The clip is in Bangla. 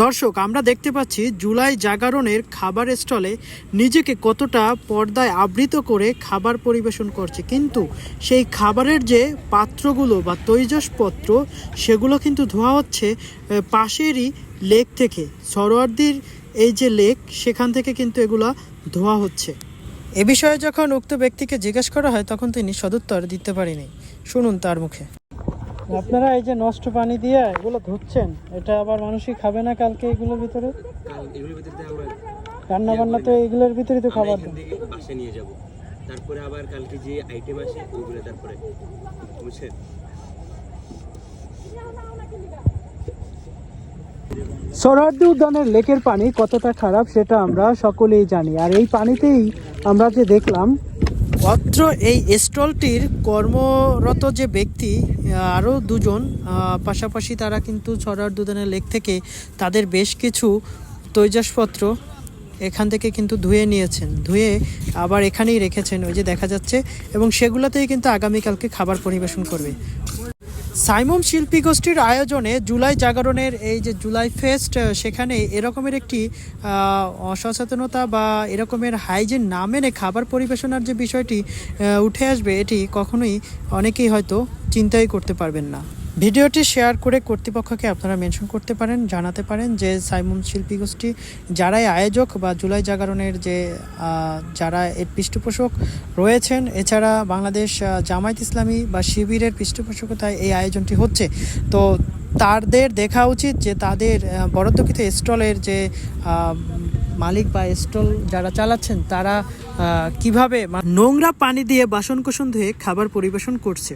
দর্শক, আমরা দেখতে পাচ্ছি জুলাই জাগরণের খাবার স্টলে নিজেকে কতটা পর্দায় আবৃত করে খাবার পরিবেশন করছে, কিন্তু সেই খাবারের যে পাত্রগুলো বা তৈজসপত্র সেগুলো কিন্তু ধোয়া হচ্ছে পাশেরই লেক থেকে। সরোয়ার্দীর এই যে লেক, সেখান থেকে কিন্তু এগুলা ধোয়া হচ্ছে। এ বিষয়ে যখন উক্ত ব্যক্তিকে জিজ্ঞেস করা হয় তখন তিনি সদুত্তর দিতে পারেনি। শুনুন তার মুখে। আপনারা এই যে নষ্ট পানি দিয়ে এগুলো ধুচ্ছেন, এটা আবার মানুষই খাবে না কালকে এগুলোর ভিতরে? রান্না বান্না তো এগুলোর ভিতরে তো খাবার বাসে নিয়ে যাব, তারপরে আবার কালকে যে আইটেম আসে ওইগুলো তারপরে বুঝছেন। সোহরাওয়ার্দী উদ্যানের লেকের পানি কতটা খারাপ সেটা আমরা সকলেই জানি। আর এই পানিতেই আমরা যে দেখলাম অত্র এই স্টলটির কর্মরত যে ব্যক্তি আরও দুজন, পাশাপাশি তারা কিন্তু সোহরাওয়ার্দী উদ্যানের লেক থেকে তাদের বেশ কিছু তৈজসপত্র এখান থেকে কিন্তু ধুয়ে নিয়েছেন, ধুয়ে আবার এখানেই রেখেছেন, ওই যে দেখা যাচ্ছে, এবং সেগুলোতেই কিন্তু আগামীকালকে খাবার পরিবেশন করবে। সাইমন শিল্পী গোষ্ঠীর আয়োজনে জুলাই জাগরণের এই যে জুলাই ফেস্ট, সেখানে এরকমের একটি অসচেতনতা বা এরকমের হাইজিন না মেনে খাবার পরিবেশনার যে বিষয়টি উঠে আসবে, এটি কখনোই অনেকেই হয়তো চিন্তাই করতে পারবেন না। ভিডিওটি শেয়ার করে কর্তৃপক্ষকে আপনারা মেনশন করতে পারেন, জানাতে পারেন যে সাইমন শিল্পী গোষ্ঠী যারাই আয়োজক বা জুলাই জাগরণের যে যারা এর পৃষ্ঠপোষক রয়েছেন, এছাড়া বাংলাদেশ জামায়াত ইসলামী বা শিবিরের পৃষ্ঠপোষকতায় এই আয়োজনটি হচ্ছে, তো তাদের দেখা উচিত যে তাদের বরাদ্দকৃত স্টলের যে মালিক বা স্টল যারা চালাচ্ছেন তারা কিভাবে নোংরা পানি দিয়ে বাসনকোসন ধুয়ে খাবার পরিবেশন করছে।